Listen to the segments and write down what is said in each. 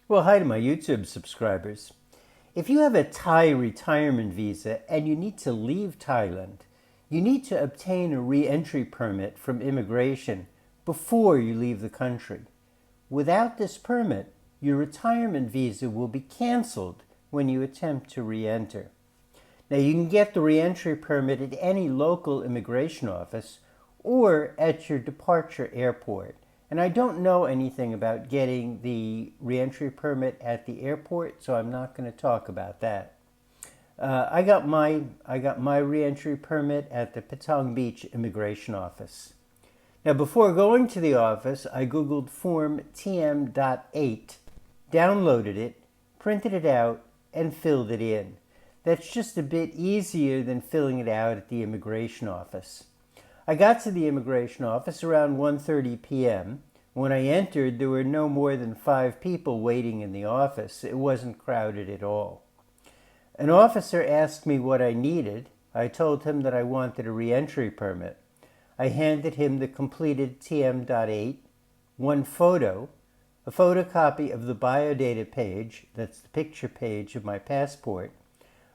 Well, hi to my YouTube subscribers. If you have a Thai retirement visa and you need to leave Thailand, you need to obtain a re-entry permit from immigration before you leave the country. Without this permit, your retirement visa will be canceled when you attempt to re-enter. Now, you can get the re-entry permit at any local immigration office or at your departure airport. And I don't know anything about getting the re-entry permit at the airport, so I'm not going to talk about that. I got my re-entry permit at the Patong Beach immigration office. Now, before going to the office, I Googled Form TM.8, downloaded it, printed it out, and filled it in. That's just a bit easier than filling it out at the immigration office. I got to the immigration office around 1:30 p.m. When I entered, there were no more than 5 people waiting in the office. It wasn't crowded at all. An officer asked me what I needed. I told him that I wanted a re-entry permit. I handed him the completed TM.8, one photo, a photocopy of the biodata page, that's the picture page of my passport,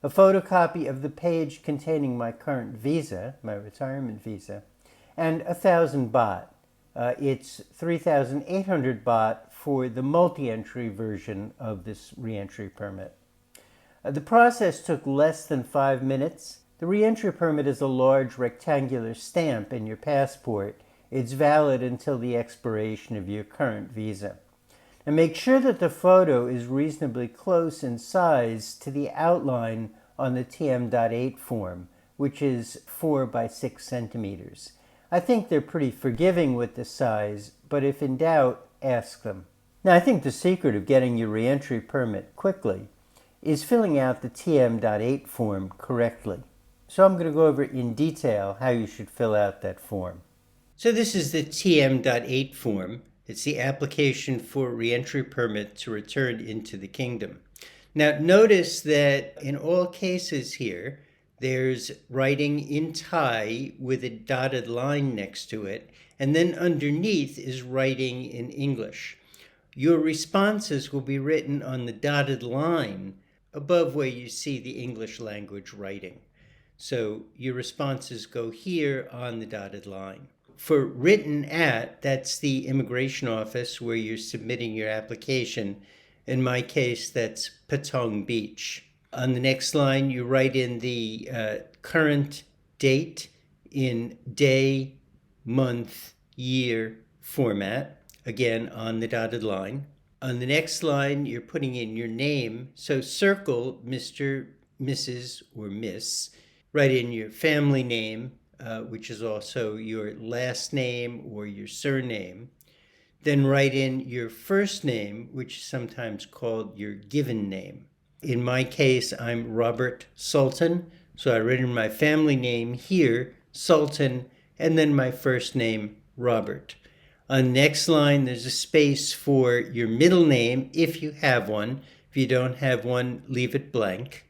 a photocopy of the page containing my current visa, my retirement visa, and 1,000 baht. It's 3,800 baht for the multi-entry version of this re-entry permit. The process took less than 5 minutes. The re-entry permit is a large rectangular stamp in your passport. It's valid until the expiration of your current visa. And make sure that the photo is reasonably close in size to the outline on the TM.8 form, which is 4 by 6 centimeters. I think they're pretty forgiving with the size, but if in doubt, ask them. Now, I think the secret of getting your re-entry permit quickly is filling out the TM.8 form correctly. So I'm going to go over in detail how you should fill out that form. So this is the TM.8 form. It's the application for re-entry permit to return into the kingdom. Now, notice that in all cases here, there's writing in Thai with a dotted line next to it, and then underneath is writing in English. Your responses will be written on the dotted line above where you see the English language writing. So your responses go here on the dotted line. For written at, that's the immigration office where you're submitting your application. In my case, that's Patong Beach. On the next line, you write in the current date in day, month, year format, again on the dotted line. On the next line, you're putting in your name. So circle Mr., Mrs., or Miss. Write in your family name, which is also your last name or your surname. Then write in your first name, which is sometimes called your given name. In my case, I'm Robert Sultan, so I write in my family name here, Sultan, and then my first name, Robert. On the next line, there's a space for your middle name, if you have one. If you don't have one, leave it blank.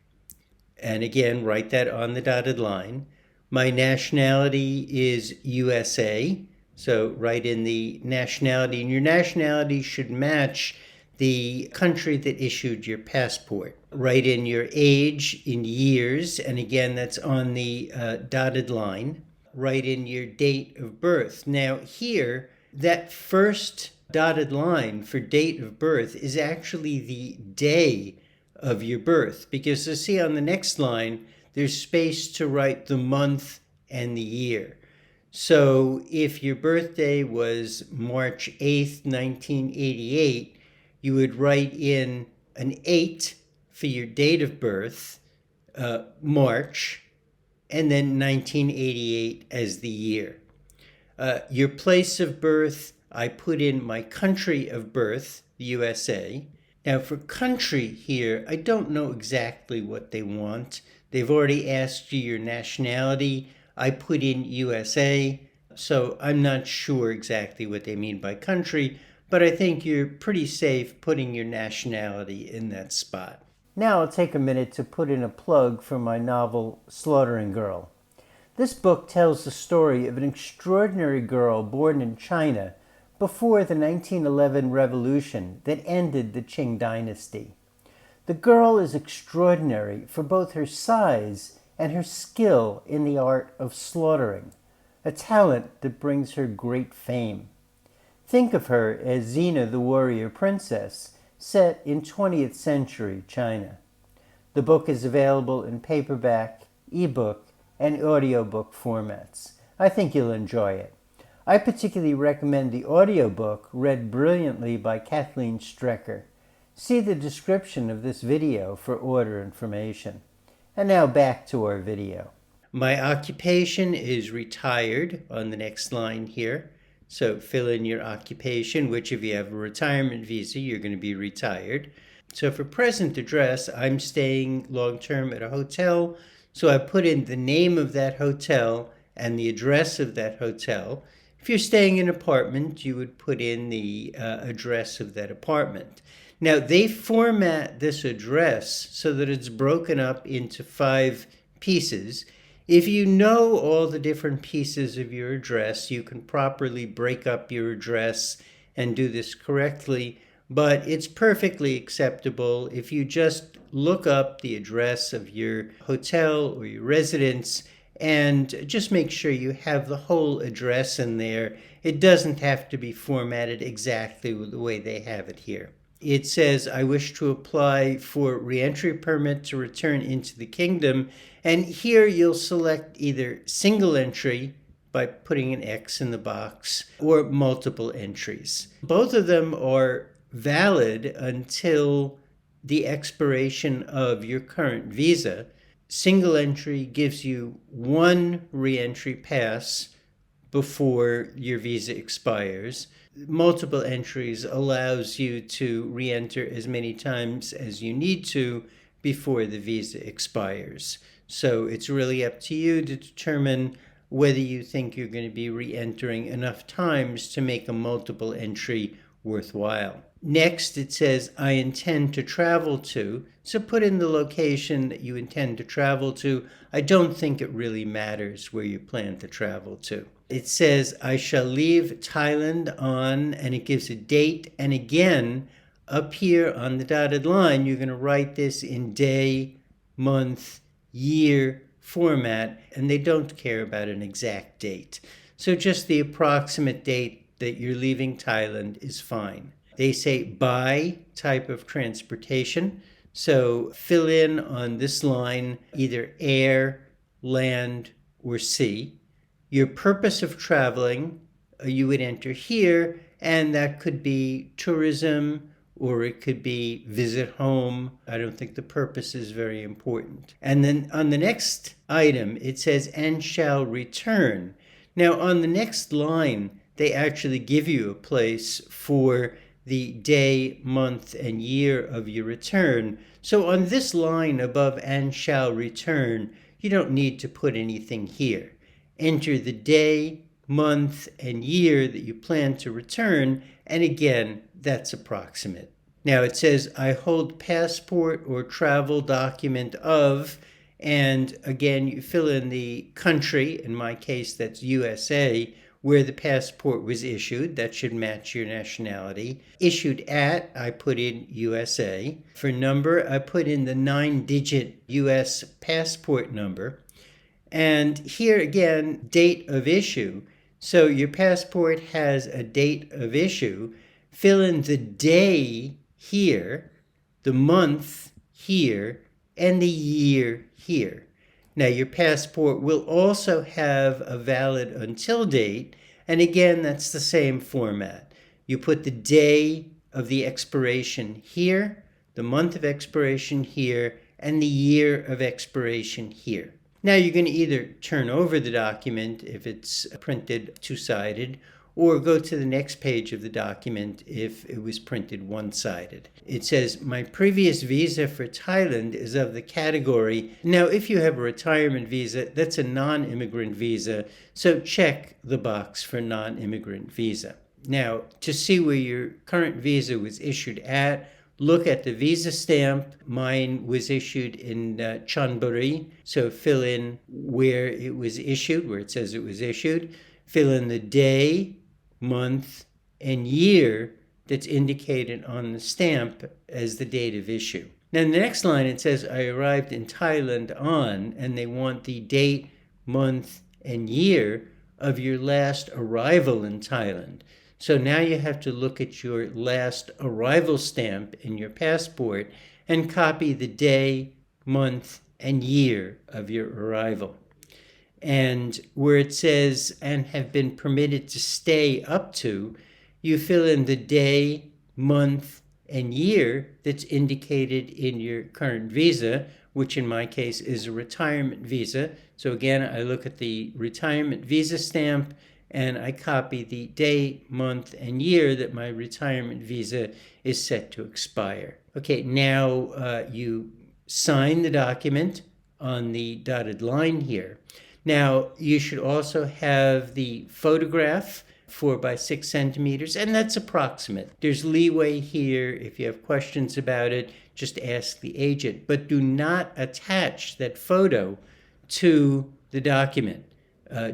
And again, write that on the dotted line. My nationality is USA, so write in the nationality, and your nationality should match the country that issued your passport. Write in your age in years, and again, that's on the dotted line. Write in your date of birth. Now here, that first dotted line for date of birth is actually the day of your birth, because you see on the next line, there's space to write the month and the year. So if your birthday was March 8th, 1988, you would write in an 8 for your date of birth, March, and then 1988 as the year. Your place of birth, I put in my country of birth, the USA. Now for country here, I don't know exactly what they want. They've already asked you your nationality. I put in USA, so I'm not sure exactly what they mean by country, but I think you're pretty safe putting your nationality in that spot. Now I'll take a minute to put in a plug for my novel, Slaughtering Girl. This book tells the story of an extraordinary girl born in China, before the 1911 revolution that ended the Qing dynasty. The girl is extraordinary for both her size and her skill in the art of slaughtering, a talent that brings her great fame. Think of her as Xena the warrior princess, set in 20th century China. The book is available in paperback, ebook, and audiobook formats. I think you'll enjoy it. I particularly recommend the audiobook read brilliantly by Kathleen Strecker. See the description of this video for order information. And now back to our video. My occupation is retired on the next line here. So fill in your occupation, which if you have a retirement visa, you're going to be retired. So for present address, I'm staying long-term at a hotel. So I put in the name of that hotel and the address of that hotel. If you're staying in an apartment, you would put in the address of that apartment. Now, they format this address so that it's broken up into 5 pieces. If you know all the different pieces of your address, you can properly break up your address and do this correctly, but it's perfectly acceptable if you just look up the address of your hotel or your residence and just make sure you have the whole address in there. It doesn't have to be formatted exactly the way they have it here. It says, I wish to apply for re-entry permit to return into the kingdom. And here you'll select either single entry by putting an X in the box or multiple entries. Both of them are valid until the expiration of your current visa. Single entry gives you 1 re-entry pass before your visa expires. Multiple entries allows you to re-enter as many times as you need to before the visa expires. So it's really up to you to determine whether you think you're going to be re-entering enough times to make a multiple entry worthwhile. Next, it says, I intend to travel to. So put in the location that you intend to travel to. I don't think it really matters where you plan to travel to. It says, I shall leave Thailand on, and it gives a date. And again, up here on the dotted line, you're going to write this in day, month, year format, and they don't care about an exact date. So just the approximate date that you're leaving Thailand is fine. They say by type of transportation. So fill in on this line either air, land, or sea. Your purpose of traveling, you would enter here, and that could be tourism, or it could be visit home. I don't think the purpose is very important. And then on the next item, it says, and shall return. Now on the next line, they actually give you a place for the day, month, and year of your return. So on this line above and shall return, you don't need to put anything here. Enter the day, month, and year that you plan to return, and again, that's approximate. Now it says, I hold passport or travel document of, and again, you fill in the country, in my case, that's USA, where the passport was issued. That should match your nationality. Issued at, I put in USA. For number, I put in the 9-digit US passport number. And here again, date of issue. So your passport has a date of issue. Fill in the day here, the month here, and the year here. Now, your passport will also have a valid until date, and again, that's the same format. You put the day of the expiration here, the month of expiration here, and the year of expiration here. Now, you're going to either turn over the document if it's printed two-sided, or go to the next page of the document if it was printed one-sided. It says, my previous visa for Thailand is of the category. Now, if you have a retirement visa, that's a non-immigrant visa, so check the box for non-immigrant visa. Now, to see where your current visa was issued at, look at the visa stamp. Mine was issued in Chonburi, so fill in where it was issued, where it says it was issued. Fill in the day, month, and year that's indicated on the stamp as the date of issue. Now, in the next line, it says, I arrived in Thailand on, and they want the date, month, and year of your last arrival in Thailand. So now you have to look at your last arrival stamp in your passport and copy the day, month, and year of your arrival. And where it says, and have been permitted to stay up to, you fill in the day, month, and year that's indicated in your current visa, which in my case is a retirement visa. So again, I look at the retirement visa stamp and I copy the day, month, and year that my retirement visa is set to expire. Okay, now you sign the document on the dotted line here. Now, you should also have the photograph 4 by 6 centimeters, and that's approximate. There's leeway here. If you have questions about it, just ask the agent. But do not attach that photo to the document.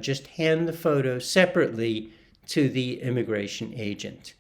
Just hand the photo separately to the immigration agent.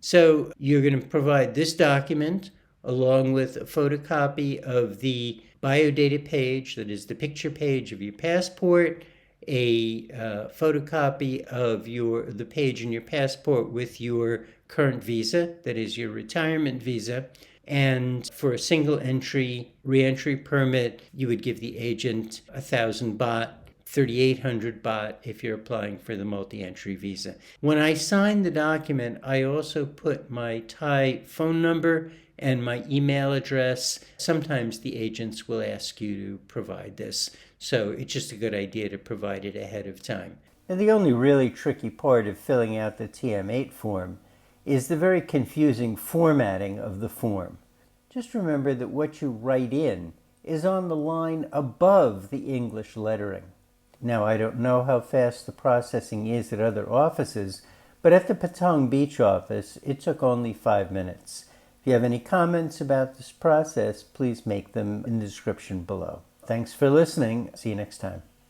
So you're going to provide this document along with a photocopy of the biodata page, that is the picture page of your passport, a photocopy of the page in your passport with your current visa, that is your retirement visa. And for a single entry reentry permit, you would give the agent 1,000 baht, 3,800 baht if you're applying for the multi-entry visa. When I sign the document, I also put my Thai phone number and my email address. Sometimes the agents will ask you to provide this, so it's just a good idea to provide it ahead of time. And the only really tricky part of filling out the TM8 form is the very confusing formatting of the form. Just remember that what you write in is on the line above the English lettering. Now, I don't know how fast the processing is at other offices, but at the Patong Beach office, it took only 5 minutes. If you have any comments about this process, please make them in the description below. Thanks for listening. See you next time.